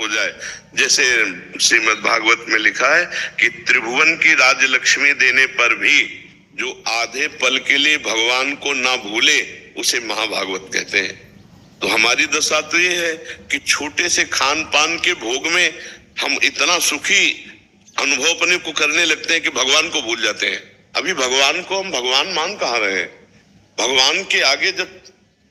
हो जाए। जैसे श्रीमद् भागवत में लिखा है कि त्रिभुवन की राज्य लक्ष्मी देने पर भी जो आधे पल के लिए भगवान को ना भूले उसे महाभागवत कहते हैं। तो हमारी दशा तो ये है कि छोटे से खान पान के भोग में हम इतना सुखी अनुभव अपने को करने लगते हैं कि भगवान को भूल जाते हैं। अभी भगवान को हम भगवान मान कहाँ रहे हैं? भगवान के आगे जब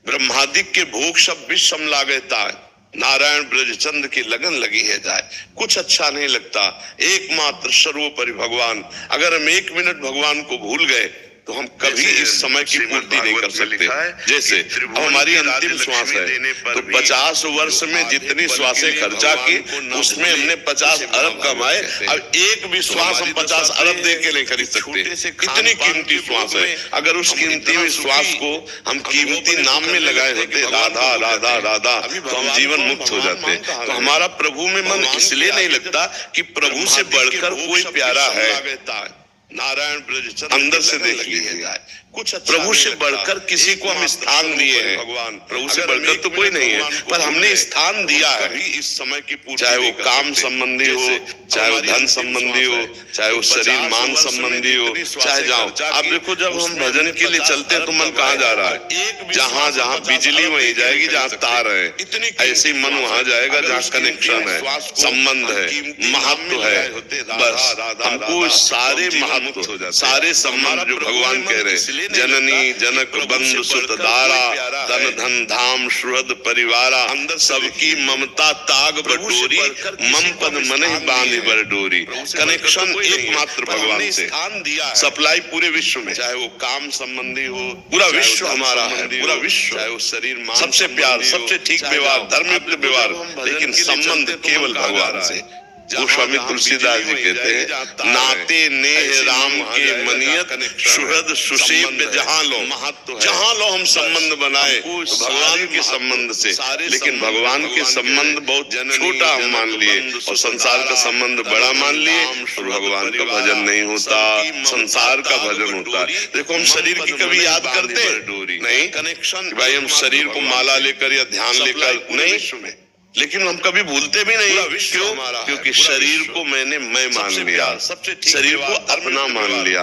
ब्रह्मादिक के भोग सब विषम लागता है, नारायण ब्रजचंद की लगन लगी है जाए, कुछ अच्छा नहीं लगता। एकमात्र सर्वोपरि भगवान। अगर हम 1 मिनट भगवान को भूल गए तो हम कभी इस समय की पूर्ति नहीं कर सकते। जैसे हमारी अंतिम श्वास है तो 50 वर्ष में जितनी श्वासें खर्चा की उसमें हमने 50 अरब कमाए। अब एक भी श्वास हम 50 अरब दे के नहीं खरीद सकते, इतनी कीमती श्वास है। अगर उस कीमती श्वास को हम कीमती नाम में लगाए होते राधा राधा राधा तो हम जीवन मुक्त हो जाते। तो हमारा प्रभु में मन इसलिए नहीं लगता कि प्रभु से बढ़कर कोई प्यारा है। नारायण ब्रजचंद अंदर से देख लीजिए जाए, कुछ प्रभु से बढ़कर किसी को हम स्थान दिए हैं। भगवान प्रभु से बढ़कर तो कोई नहीं है, पर हमने स्थान दिया है। इस समय की चाहे वो काम संबंधी हो, चाहे वो धन संबंधी हो, चाहे वो शरीर मान संबंधी हो, चाहे जाओ। आप देखो जब हम भजन के लिए चलते हैं तो मन कहाँ जा रहा है? जहाँ जहाँ बिजली वहीं जाएगी, जहाँ तार है ऐसे ही मन वहां जाएगा जहाँ कनेक्शन है, संबंध है, महत्व है। बस हमको सारे महत्व, सारे संबंध जो भगवान कह रहे हैं, जननी जनक बंधु सुत दारा, धन धन धाम सुहृद परिवारा, अंदर सबकी ममता ताग बटोरी, मम पद मन बांधे बर डोरी। कनेक्शन एकमात्र भगवान से, सप्लाई पूरे विश्व में, चाहे वो काम संबंधी हो, पूरा विश्व हमारा है, पूरा विश्व, चाहे वो शरीर मान, सबसे प्यार, सबसे ठीक व्यवहार, धर्मयुक्त व्यवहार, लेकिन संबंध केवल भगवान से। गोस्वामी तुलसीदास जी कहते हैं, नाते नेह राम के मनियत सुहृद सुसेव्य जहाँ लो। जहाँ लो हम संबंध बनाए तो भगवान के संबंध से, लेकिन भगवान के संबंध बहुत छोटा हम मान लिए और संसार का संबंध बड़ा मान लिए और भगवान का भजन नहीं होता, संसार का भजन होता है। देखो हम शरीर की कभी याद करते नहीं, कनेक्शन भाई हम शरीर को माला लेकर या ध्यान लेकर नहीं, लेकिन हम कभी भूलते भी नहीं। क्यों? क्योंकि शरीर को मैंने मैं मान लिया, शरीर को अपना मान लिया।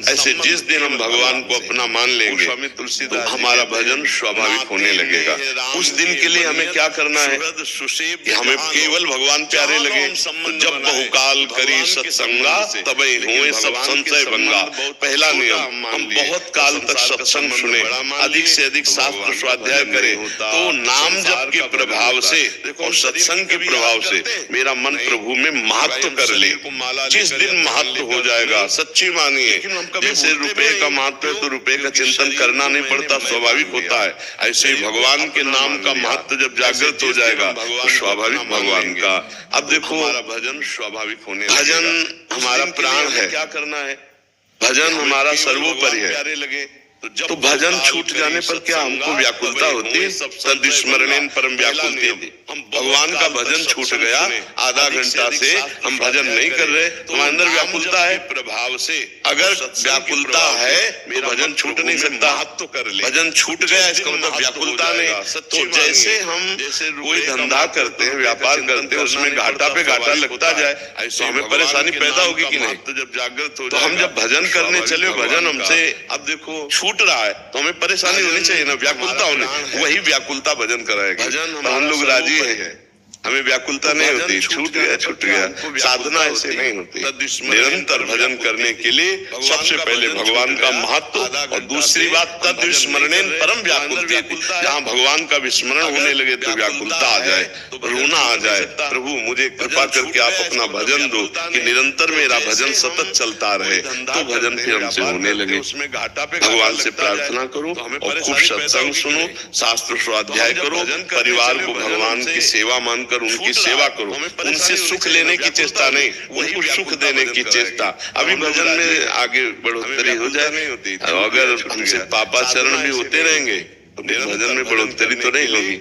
ऐसे जिस दिन हम भगवान को अपना मान लेंगे तो हमारा भजन स्वाभाविक होने लगेगा। उस दिन के लिए हमें क्या करना है कि हमें केवल भगवान प्यारे लगे। तो जब बहुकाल करी सत्संगा तबे हुए सब संशय भंगा। पहला नियम, हम बहुत काल तक सत्संग सुने, अधिक से अधिक शास्त्र स्वाध्याय करें, तो नाम जप के प्रभाव से और सत्संग के प्रभाव से मेरा मन प्रभु में महत्व कर ले। जिस दिन महत्व हो जाएगा, सच्ची मानिए, जैसे रुपए का महत्व है तो रुपए का चिंतन करना नहीं पड़ता, स्वाभाविक होता है। ऐसे ही भगवान के नाम का महत्व जब जागृत हो जाएगा तो स्वाभाविक भगवान का। अब देखो हमारा भजन स्वाभाविक होने, भजन हमारा प्राण है। क्या करना है? भजन हमारा सर्वोपरि है। तो भजन छूट जाने पर क्या हमको व्याकुलता होती है? तद्विस्मरणेन परम व्याकुलते। हम भगवान का भजन छूट गया, आधा घंटा से हम भजन नहीं कर रहे, हमारे अंदर व्याकुलता है प्रभाव से। अगर व्याकुलता है तो भजन छूट नहीं सकता। तो कर ले, भजन छूट गया इसका मतलब व्याकुलता नहीं। तो जैसे हम कोई धंधा करते हैं, व्यापार करते हैं, उसमें घाटा पे घाटा लगता जाए तो हमें परेशानी पैदा होगी कि नहीं? तो जब जागृत हो, तो हम जब भजन करने चले, भजन हमसे अब देखो छूट रहा है तो हमें परेशानी होनी चाहिए ना, व्याकुलता होनी, वही व्याकुलता भजन कराएगा। भजन हम लोग राजी है, हमें व्याकुलता नहीं होती, छूट गया छूट गया। साधना ऐसे नहीं होती। निरंतर भजन करने के लिए सबसे पहले भगवान का महत्व और दूसरी बात तद्विस्मरणेन परम व्याकुलते। जहाँ भगवान का विस्मरण होने लगे तो व्याकुलता आ जाए, रोना आ जाए, प्रभु मुझे कृपा करके आप अपना भजन दो कि निरंतर मेरा भजन सतत चलता रहे। तो भजन फिर हमसे होने लगे। भगवान से प्रार्थना करो और खूब सत्संग सुनो, शास्त्र स्वाध्याय करो, परिवार को भगवान की सेवा मानकर उनकी सेवा करो, उनसे सुख लेने की चेष्टा नहीं, उनको सुख देने की चेष्टा। अभी भजन में आगे बढ़ोतरी हो जाए, अगर हमसे पापाचरण भी होते रहेंगे तो भजन में बढ़ोतरी तो नहीं होगी।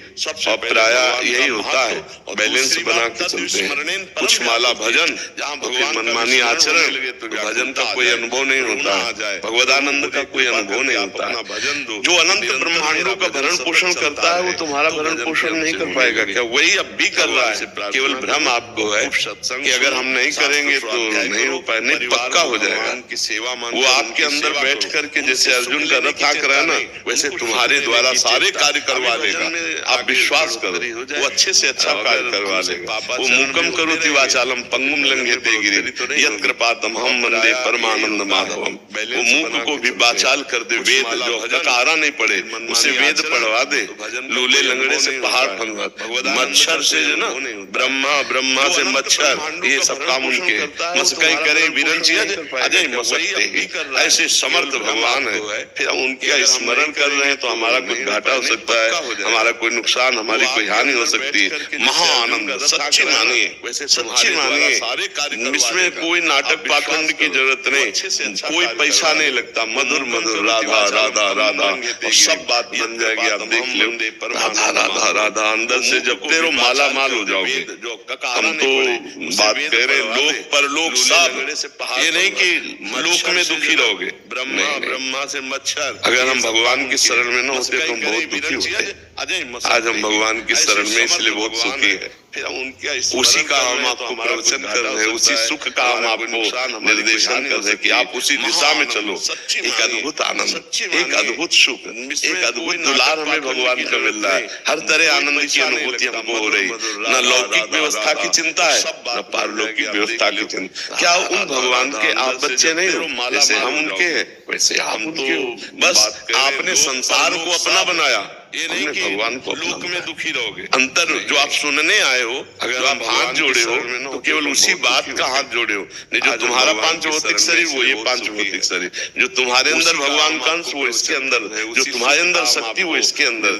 और प्राय यही होता है, बैलेंस बना के चलते हैं। कुछ माला भजन, जहाँ भगवान मनमानी आचरण, तो भजन का कोई अनुभव नहीं होता है, भगवदानंद का कोई अनुभव नहीं होता है। जो अनंत ब्रह्मांडों का भरण पोषण करता है वो तुम्हारा भरण पोषण नहीं कर पाएगा क्या? वही अब भी कर रहा है, केवल भ्रम आपको है कि अगर हम नहीं करेंगे तो नहीं हो पाए। नहीं, पक्का हो जाएगा। वो आपके अंदर बैठ करके जैसे अर्जुन का रथ आंक रहा है ना, वैसे तुम्हारे द्वारा सारे कार्य करवा लेगा। आप विश्वास करो, वो अच्छे से अच्छा कार्य करवा लेगा। वो मूकम करोति वाचालम पंगुम लंघयते गिरिम यत् कृपातमहं वंदे परमानंद माधवम। वो मूक को भी वाचाल कर दे, वेद जो हजकारा नहीं पड़े उसे वेद पढ़वा दे। लूले लंगड़े से पहाड़ भंगत, मच्छर से जो ना ब्रह्मा से मच्छर, ये सब काम उनके। मस्कई करे विरंचिया अजय मसक्ते, ऐसे समर्थ भगवान है। फिर हम उनका स्मरण कर रहे हैं तो हमारा कुछ घाटा हो सकता है, हमारा कोई नुकसान, हमारी कोई हानि हो सकती है। महाआनंद सच्ची मानिए, सच्ची मानिए। इसमें कोई नाटक पाखंड की जरूरत नहीं, कोई पैसा नहीं लगता। मधुर मधुर राधा राधा राधा और सब बात बन जाएगी। आप देख लो, राधा राधा राधा अंदर से जब तेरो माला माल हो जाओगे। हम तो बात कह रहे हैं लोक परलोक सब, ये नहीं कि लोक में दुखी रहोगे। ब्रह्मा से मच्छर, अगर हम भगवान की शरण में न होते तो हम बहुत दुखी होते। आज हम भगवान की शरण में इसलिए बहुत सुखी है। उसी का हम आपको प्रवचन कर रहे हैं, उसी सुख का हम आपको निर्देशन कर रहे हैं कि आप उसी दिशा में चलो। एक अद्भुत आनंद, एक अद्भुत सुख, एक अद्भुत दुलार हमें भगवान का मिल रहा है। हर तरह आनंद की अनुभूति हमको हो रही। न लौकिक व्यवस्था की चिंता है, न पारलौकिक व्यवस्था की चिंता। क्या उन भगवान के आप बच्चे नहीं हो? जैसे हम उनके हैं वैसे हम उनके हो। बस आपने संसार को अपना बनाया, ये नहीं कि भगवान को लोक में दुखी रहोगे। अंतर जो आप सुनने आए हो, अगर आप हाथ जोड़े हो तो केवल उसी बात का हाथ जोड़े हो। नहीं, जो तुम्हारा पांच भौतिक शरीर वो ये पांच भौतिक शरीर, जो तुम्हारे अंदर भगवान का अंश वो इसके अंदर, जो तुम्हारे अंदर शक्ति वो इसके अंदर।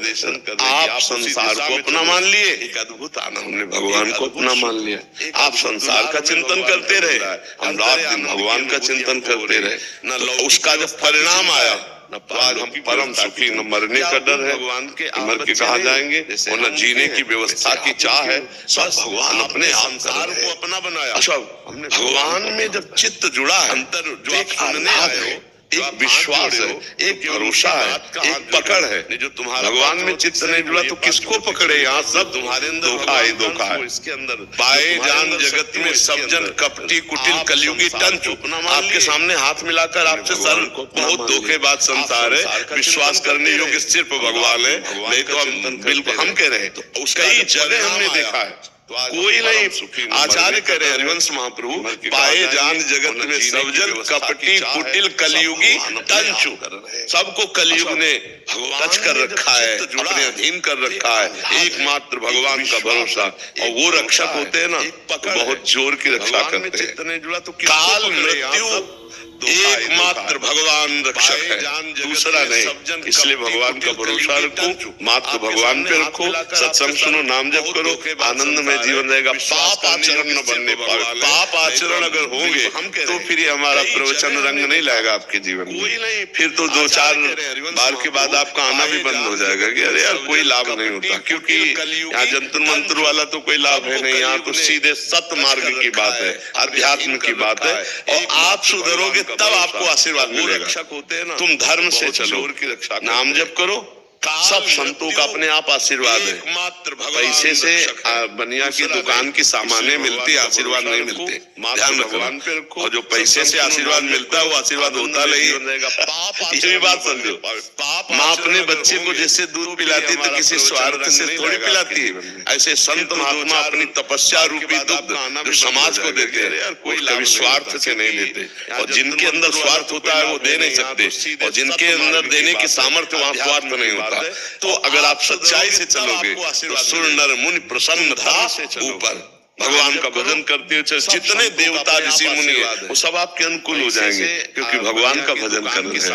आप संसार को अपना मान लिए, एक अद्भुत आनंद ने भगवान को अपना मान लिया। आप संसार का चिंतन करते रहे, हम रात दिन भगवान का चिंतन करते रहे। न उसका जब परिणाम आया तो आज हम परम सुखी। न मरने का डर है, भगवान के मर के कहाँ जाएंगे, और न जीने की व्यवस्था की चाह है। सब भगवान अपने संसार को अपना बनाया। सब हमने भगवान में जब चित्त जुड़ा है, अंतर जो आप सुनने आए हो, एक विश्वास है, एक भरोसा है, एक पकड़ है। जो तुम्हारा भगवान में चित्त नहीं जुड़ा तो किसको पकड़े? यहाँ सब तुम्हारे अंदर धोखा ही धोखा है। इसके अंदर पाए जान जगत में सब जन कपटी कुटिल कलयुगी टंच। आपके सामने हाथ मिलाकर आपसे सर, बहुत धोखेबाज संसार है। विश्वास करने योग्य सिर्फ भगवान है, नहीं तो हम बिल्कुल हम कह रहे हैं। तो उसका ही जगह हमने देखा है, कोई नहीं। आचार्य कह रहे हरिवंश महाप्रभु, पाए जान जगत में सब जन कपटी कुटिल कलयुगी टंचु। सबको कलयुग ने टच कर रखा है, अपने अधीन कर रखा है। एकमात्र भगवान का भरोसा, और वो रक्षक होते हैं ना, बहुत जोर की रक्षा करते हैं। काल मृत्यु एकमात्र भगवान रक्षक है, दूसरा नहीं। इसलिए भगवान का भरोसा रखो, मात्र भगवान पे रखो, सत्संग सुनो, नाम जप करो, आनंद में जीवन रहेगा। पाप आचरण न बनने पाए। पाप आचरण अगर होंगे तो फिर हमारा प्रवचन रंग नहीं लाएगा आपके जीवन में। फिर तो दो चार बार के बाद आपका आना भी बंद हो जाएगा कि अरे यार कोई लाभ नहीं होता, क्योंकि यहाँ जंतर मंत्र वाला तो कोई लाभ है नहीं। यहाँ तो सीधे सत्य मार्ग की बात है, अध्यात्म की बात है। और आप सुधरोगे तब आपको आशीर्वाद मिलेगा। रक्षक होते हैं ना, तुम धर्म से चलो, नाम जप करो, सब संतों का अपने आप आशीर्वाद है। पैसे से बनिया की दुकान की सामानें मिलती, आशीर्वाद नहीं मिलते। ध्यान भगवान पे रखो, और जो पैसे से आशीर्वाद मिलता है वो आशीर्वाद होता नहीं। ये भी बात समझो। माँ अपने बच्चे को जैसे दूध पिलाती तो किसी स्वार्थ से थोड़ी पिलाती है, ऐसे संत महात्मा अपनी तपस्या रूपी दुग्ध जो समाज को देते हैं, कोई कभी स्वार्थ से नहीं देते। और जिनके अंदर स्वार्थ होता है वो दे नहीं सकते, और जिनके अंदर देने की सामर्थ्य वहाँ स्वार्थ नहीं होता। तो अगर आप सच्चाई से चलोगे तो सुर नर मुनि प्रसन्न था ऊपर। भगवान का भजन करते हुए जितने देवता ऋषि मुनि है वो सब आपके अनुकूल हो जाएंगे, क्योंकि भगवान का भजन कर रहे हैं।